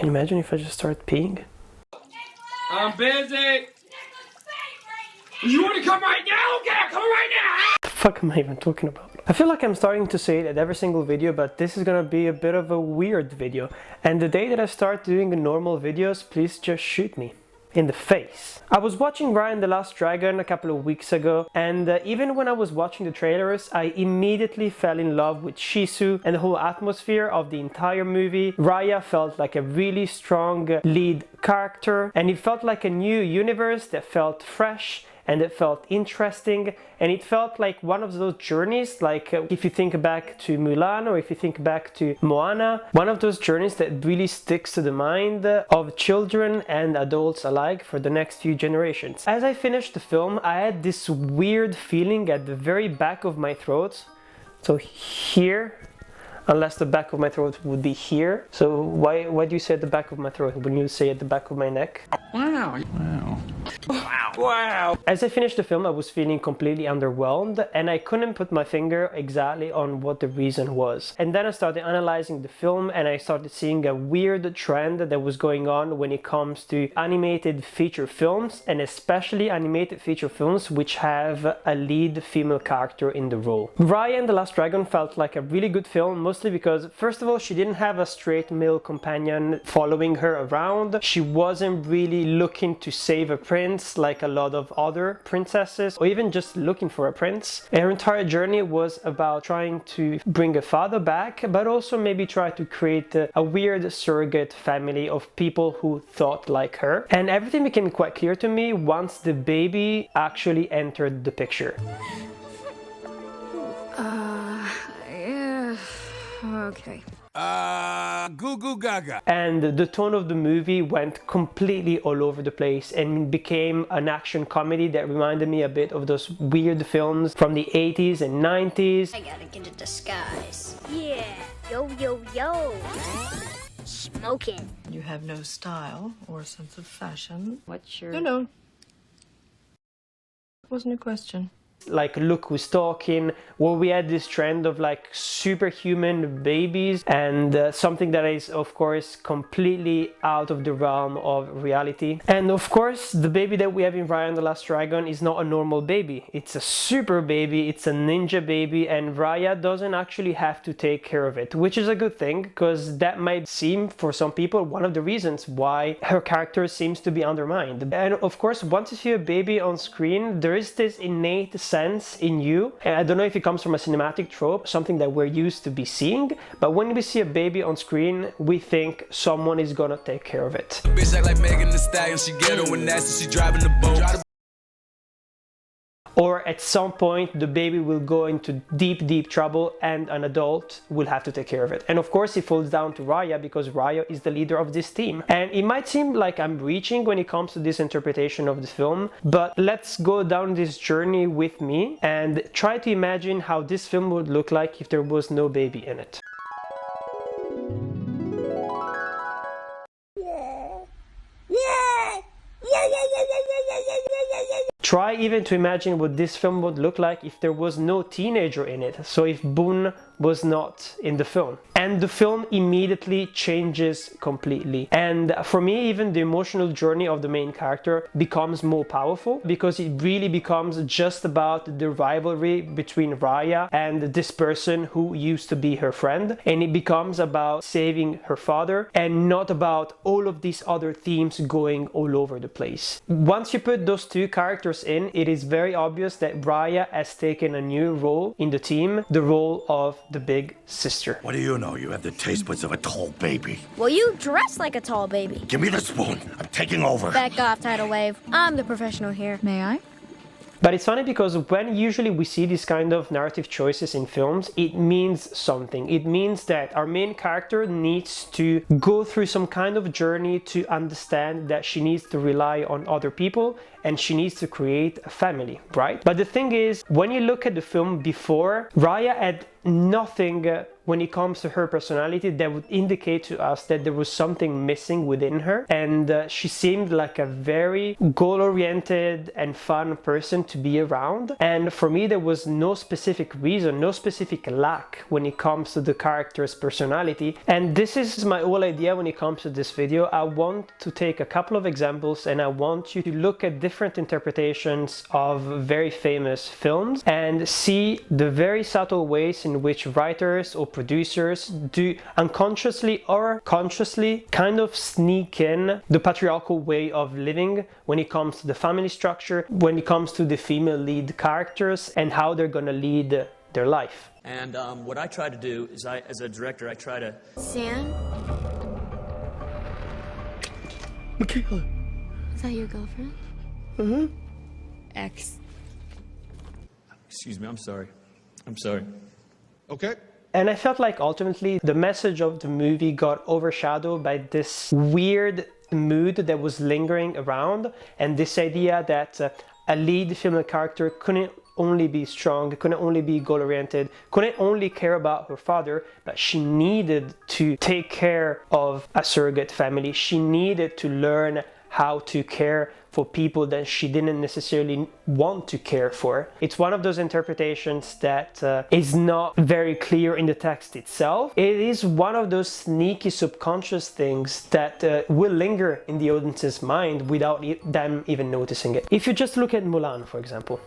Can you imagine if I just start peeing? I'm busy. You want to come right now? Okay, come right now. The fuck am I even talking about? I feel like I'm starting to say it at every single video, but this is gonna be a bit of a weird video. And the day that I start doing normal videos, please just shoot me in the face. I was watching Raya and the Last Dragon a couple of weeks ago, and even when I was watching the trailers, I immediately fell in love with Shizu and the whole atmosphere of the entire movie. Raya felt like a really strong lead character, and it felt like a new universe that felt fresh and it felt interesting, and it felt like one of those journeys, like if you think back to Mulan or if you think back to Moana, one of those journeys that really sticks to the mind of children and adults alike for the next few generations. As I finished the film, I had this weird feeling at the very back of my throat, so here, unless the back of my throat would be here. So why do you say at the back of my throat when you say at the back of my neck? Wow. Wow. Wow. Wow. As I finished the film, I was feeling completely underwhelmed, and I couldn't put my finger exactly on what the reason was. And then I started analyzing the film, and I started seeing a weird trend that was going on when it comes to animated feature films, and especially animated feature films which have a lead female character in the role. Raya and the Last Dragon felt like a really good film, mostly because, first of all, she didn't have a straight male companion following her around. She wasn't really looking to save a prince like a lot of other princesses, or even just looking for a prince. Her entire journey was about trying to bring a father back, but also maybe try to create a weird surrogate family of people who thought like her. And everything became quite clear to me once the baby actually entered the picture. Yeah. Okay. Goo goo gaga. And the tone of the movie went completely all over the place and became an action comedy that reminded me a bit of those weird films from the 80s and 90s. I gotta get a disguise. Yeah. Yo, yo, yo. Smoking. You have no style or sense of fashion. What's your... No. It wasn't a question. Like Look Who's Talking, where we had this trend of like superhuman babies, and something that is of course completely out of the realm of reality. And of course the baby that we have in Raya and the Last Dragon is not a normal baby, it's a super baby, it's a ninja baby, and Raya doesn't actually have to take care of it, which is a good thing, because that might seem for some people one of the reasons why her character seems to be undermined. And of course, once you see a baby on screen, there is this innate sense in you, and I don't know if it comes from a cinematic trope, something that we're used to be seeing, but when we see a baby on screen, we think someone is gonna take care of it. Bitch act like Megan Thee Stallion, she ghetto and nasty, she driving the boat. Or at some point the baby will go into deep trouble and an adult will have to take care of it. And of course it falls down to Raya, because Raya is the leader of this team. And it might seem like I'm reaching when it comes to this interpretation of the film, but let's go down this journey with me and try to imagine how this film would look like if there was no baby in it. Try even to imagine what this film would look like if there was no teenager in it, so if Boone was not in the film. And the film immediately changes completely. And for me, even the emotional journey of the main character becomes more powerful, because it really becomes just about the rivalry between Raya and this person who used to be her friend. And it becomes about saving her father, and not about all of these other themes going all over the place. Once you put those two characters in, it is very obvious that Raya has taken a new role in the team, the role of the big sister. What do you know? You have the taste buds of a tall baby. Well, you dress like a tall baby. Give me the spoon. I'm taking over. Back off, Tidal Wave. I'm the professional here. May I? But it's funny because when usually we see these kind of narrative choices in films, it means something. It means that our main character needs to go through some kind of journey to understand that she needs to rely on other people and she needs to create a family, right? But the thing is, when you look at the film before, Raya had nothing when it comes to her personality that would indicate to us that there was something missing within her, and she seemed like a very goal-oriented and fun person to be around. And for me, there was no specific reason, no specific lack when it comes to the character's personality. And this is my whole idea when it comes to this video. I want to take a couple of examples and I want you to look at different interpretations of very famous films and see the very subtle ways in which writers or producers do unconsciously or consciously kind of sneak in the patriarchal way of living when it comes to the family structure, when it comes to the female lead characters and how they're gonna lead their life. And what I try to do is, as a director, I try to... Sam? Michaela. Is that your girlfriend? Mm-hmm. Ex. Excuse me, I'm sorry. I'm sorry. Okay. And I felt like ultimately the message of the movie got overshadowed by this weird mood that was lingering around, and this idea that a lead female character couldn't only be strong, couldn't only be goal-oriented, couldn't only care about her father, but she needed to take care of a surrogate family. She needed to learn how to care for people that she didn't necessarily want to care for. It's one of those interpretations that is not very clear in the text itself. It is one of those sneaky subconscious things that will linger in the audience's mind without them even noticing it. If you just look at Mulan, for example.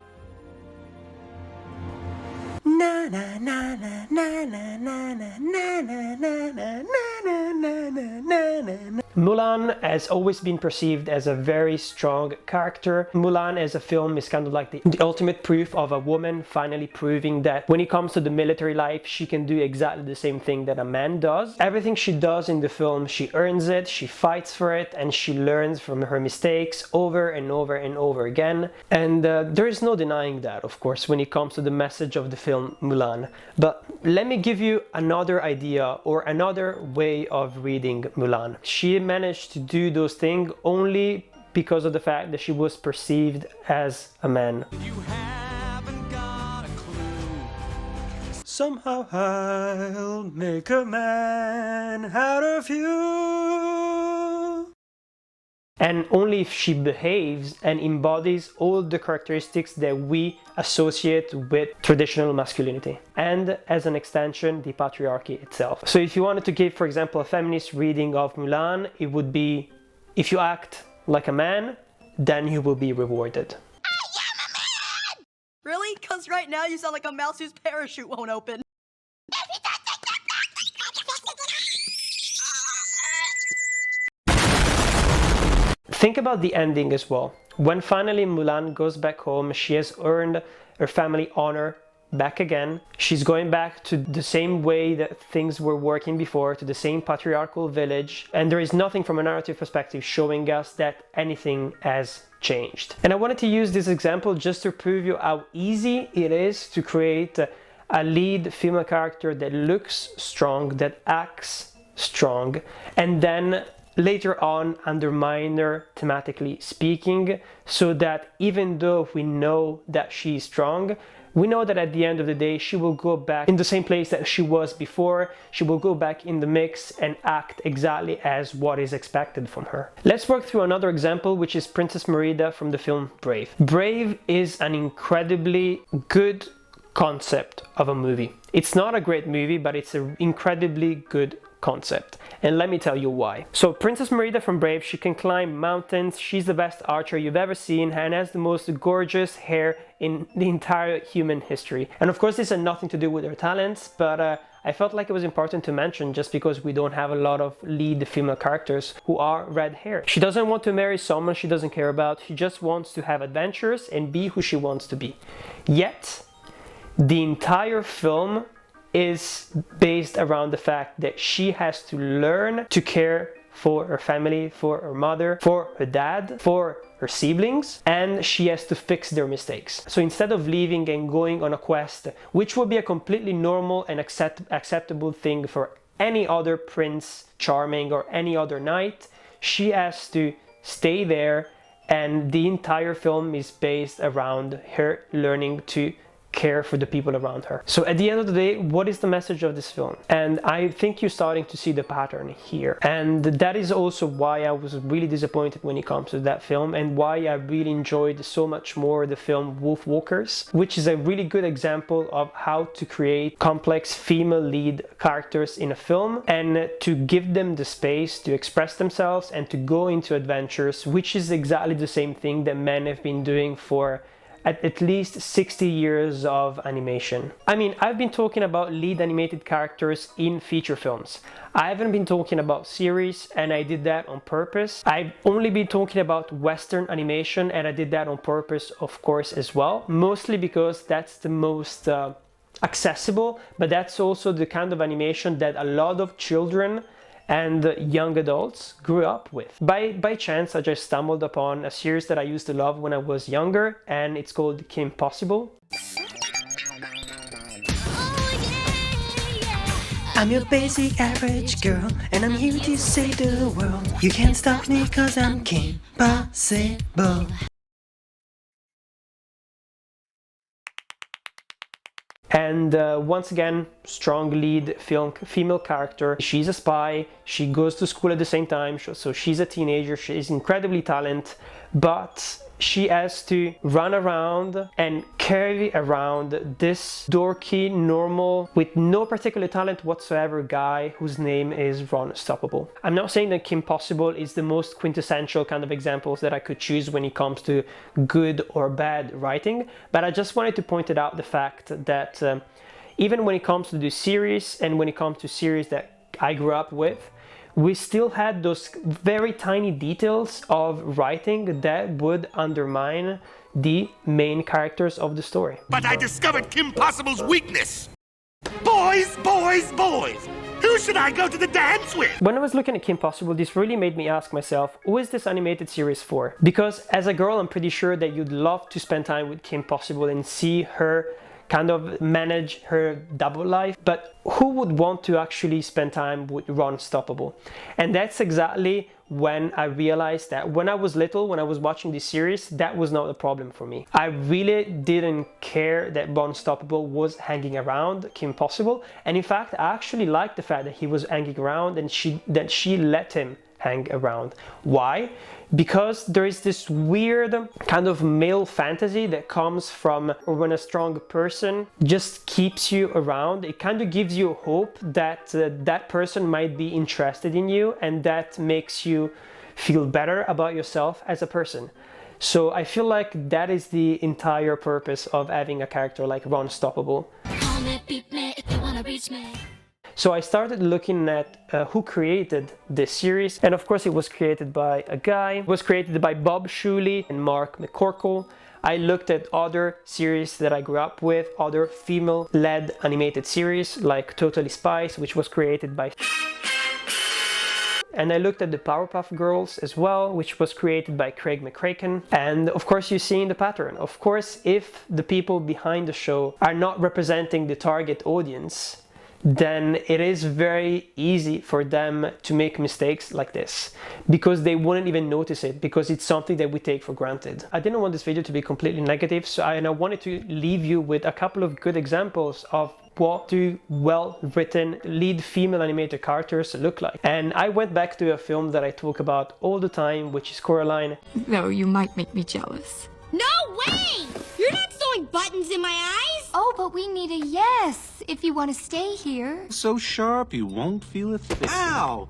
Na na na na na na na na na na na na na na na. Mulan has always been perceived as a very strong character. Mulan as a film is kind of like the ultimate proof of a woman finally proving that when it comes to the military life, she can do exactly the same thing that a man does. Everything she does in the film, she earns it, she fights for it, and she learns from her mistakes over and over and over again. And there is no denying that, of course, when it comes to the message of the film Mulan. But let me give you another idea or another way of reading Mulan. She managed to do those things only because of the fact that she was perceived as a man. You haven't got a clue. Somehow I'll make a man out of you. And only if she behaves and embodies all the characteristics that we associate with traditional masculinity, and as an extension, the patriarchy itself. So if you wanted to give, for example, a feminist reading of Mulan, it would be, if you act like a man, then you will be rewarded. I am a man! Really? Because right now you sound like a mouse whose parachute won't open. Think about the ending as well. When finally Mulan goes back home, she has earned her family honor back again. She's going back to the same way that things were working before, to the same patriarchal village, and there is nothing from a narrative perspective showing us that anything has changed. And I wanted to use this example just to prove you how easy it is to create a lead female character that looks strong, that acts strong, and then later on undermine her thematically speaking, so that even though we know that she's strong, we know that at the end of the day she will go back in the same place that she was before. She will go back in the mix and act exactly as what is expected from her. Let's work through another example, which is Princess Merida from the film Brave. Brave is an incredibly good concept of a movie. It's not a great movie, but it's an incredibly good concept, and let me tell you why. So Princess Merida from Brave, she can climb mountains, she's the best archer you've ever seen, and has the most gorgeous hair in the entire human history. And of course this had nothing to do with her talents, but I felt like it was important to mention just because we don't have a lot of lead female characters who are red hair. She doesn't want to marry someone she doesn't care about, she just wants to have adventures and be who she wants to be. Yet the entire film is based around the fact that she has to learn to care for her family, for her mother, for her dad, for her siblings, and she has to fix their mistakes. So instead of leaving and going on a quest, which would be a completely normal and acceptable thing for any other Prince Charming or any other knight, she has to stay there, and the entire film is based around her learning to care for the people around her. So at the end of the day, what is the message of this film? And I think you're starting to see the pattern here. And that is also why I was really disappointed when it comes to that film, and why I really enjoyed so much more the film Wolf Walkers, which is a really good example of how to create complex female lead characters in a film and to give them the space to express themselves and to go into adventures, which is exactly the same thing that men have been doing for at least 60 years of animation. I mean, I've been talking about lead animated characters in feature films. I haven't been talking about series, and I did that on purpose. I've only been talking about Western animation, and I did that on purpose, of course, as well. Mostly because that's the most accessible, but that's also the kind of animation that a lot of children and young adults grew up with. By chance, I just stumbled upon a series that I used to love when I was younger, and it's called Kim Possible. I'm your basic average girl, and I'm here to save the world. You can't stop me cause I'm Kim Possible. And once again, strong lead female character. She's a spy, she goes to school at the same time, so she's a teenager, she's incredibly talented, but she has to run around and carry around this dorky, normal, with no particular talent whatsoever guy whose name is Ron Stoppable. I'm not saying that Kim Possible is the most quintessential kind of examples that I could choose when it comes to good or bad writing, but I just wanted to point it out the fact that even when it comes to the series and when it comes to series that I grew up with, we still had those very tiny details of writing that would undermine the main characters of the story. But I discovered Kim Possible's weakness. Boys, boys, boys! Who should I go to the dance with? When I was looking at Kim Possible, this really made me ask myself, who is this animated series for? Because as a girl, I'm pretty sure that you'd love to spend time with Kim Possible and see her kind of manage her double life, but who would want to actually spend time with Ron Stoppable? And that's exactly when I realized that when I was little, when I was watching this series, that was not a problem for me. I really didn't care that Ron Stoppable was hanging around Kim Possible, and in fact I actually liked the fact that he was hanging around and that she let him hang around. Why? Because there is this weird kind of male fantasy that comes from when a strong person just keeps you around. It kind of gives you hope that that person might be interested in you, and that makes you feel better about yourself as a person. So I feel like that is the entire purpose of having a character like Ron Stoppable. So I started looking at who created this series, and of course it was created by a guy. It was created by Bob Shuley and Mark McCorkle. I looked at other series that I grew up with, other female-led animated series like Totally Spies, which was created by... And I looked at the Powerpuff Girls as well, which was created by Craig McCracken. And of course you're seeing the pattern. Of course, if the people behind the show are not representing the target audience, then it is very easy for them to make mistakes like this, because they wouldn't even notice it, because it's something that we take for granted. I didn't want this video to be completely negative, so I wanted to leave you with a couple of good examples of what do well-written lead female animated characters look like. And I went back to a film that I talk about all the time, which is Coraline. No, you might make me jealous. No way! You're not sewing buttons in my eyes! Oh, but we need a yes if you want to stay here. So sharp you won't feel a thing. Ow!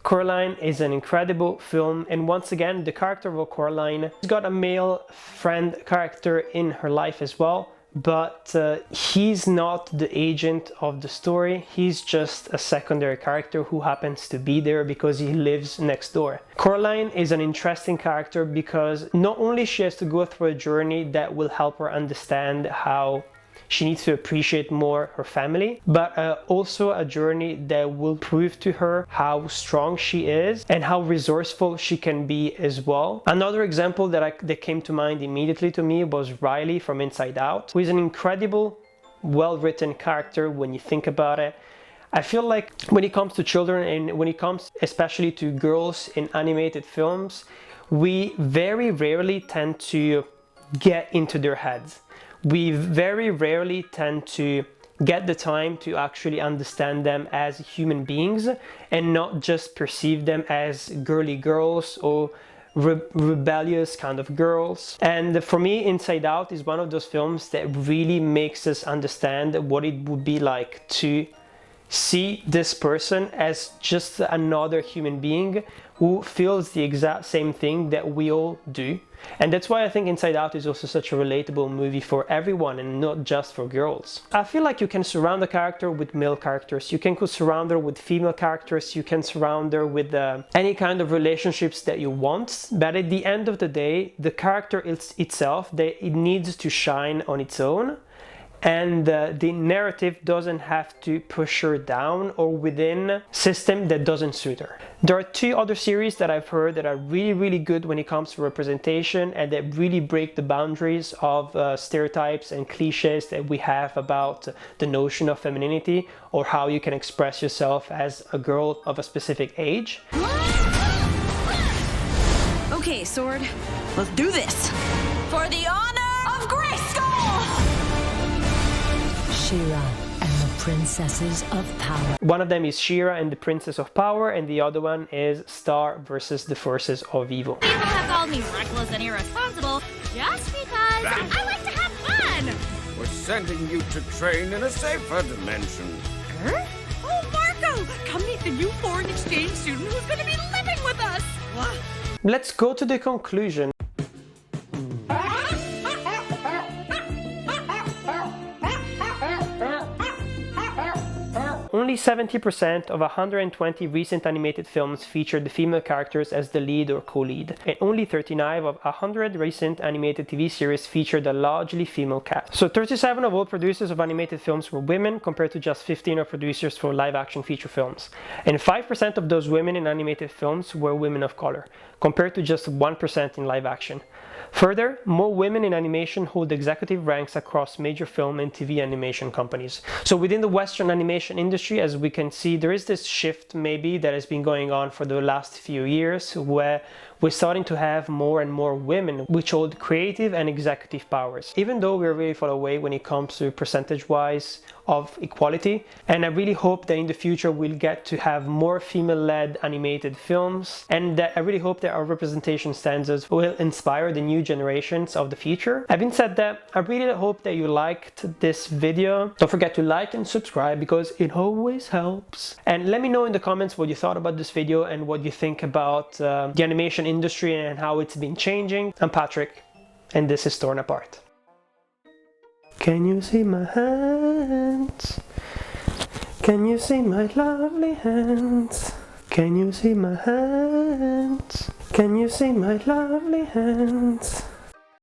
Coraline is an incredible film, and once again the character of Coraline has got a male friend character in her life as well, but he's not the agent of the story. He's just a secondary character who happens to be there because he lives next door. Coraline is an interesting character because not only she has to go through a journey that will help her understand how she needs to appreciate more her family, but also a journey that will prove to her how strong she is and how resourceful she can be as well. Another example that came to mind immediately to me was Riley from Inside Out, who is an incredible, well-written character when you think about it. I feel like when it comes to children and when it comes especially to girls in animated films, we very rarely tend to get into their heads. we very rarely tend to get the time to actually understand them as human beings and not just perceive them as girly girls or rebellious kind of girls. And for me, Inside Out is one of those films that really makes us understand what it would be like to see this person as just another human being who feels the exact same thing that we all do. And that's why I think Inside Out is also such a relatable movie for everyone and not just for girls. I feel like you can surround a character with male characters, you can surround her with female characters, you can surround her with any kind of relationships that you want, but at the end of the day, the character itself, it needs to shine on its own. And the narrative doesn't have to push her down or within a system that doesn't suit her. There are 2 other series that I've heard that are really good when it comes to representation and that really break the boundaries of stereotypes and cliches that we have about the notion of femininity or how you can express yourself as a girl of a specific age. Okay, Sword, let's do this. For the honor of Grayskull! She-Ra and the Princesses of Power. One of them is She-Ra and the Princess of Power, and the other one is Star versus the Forces of Evil. People have called me reckless and irresponsible just because I like to have fun! We're sending you to train in a safer dimension. Oh, Marco! Come meet the new foreign exchange student who's going to be living with us! What? Let's go to the conclusion. Only 70% of 120 recent animated films featured the female characters as the lead or co-lead, and only 39 of 100 recent animated TV series featured a largely female cast. So 37 of all producers of animated films were women, compared to just 15 of producers for live-action feature films. And 5% of those women in animated films were women of color, compared to just 1% in live-action. Further, more women in animation hold executive ranks across major film and TV animation companies. So within the Western animation industry, as we can see, there is this shift maybe that has been going on for the last few years, where we're starting to have more and more women which hold creative and executive powers. Even though we're really far away when it comes to percentage-wise of equality, and I really hope that in the future we'll get to have more female-led animated films, and that I really hope that our representation standards will inspire the new generations of the future. Having said that, I really hope that you liked this video. Don't forget to like and subscribe because it always helps. And let me know in the comments what you thought about this video and what you think about the animation industry and how it's been changing. I'm Patrick, and this is Torn Apart. Can you see my hands? Can you see my lovely hands? Can you see my hands? Can you see my lovely hands?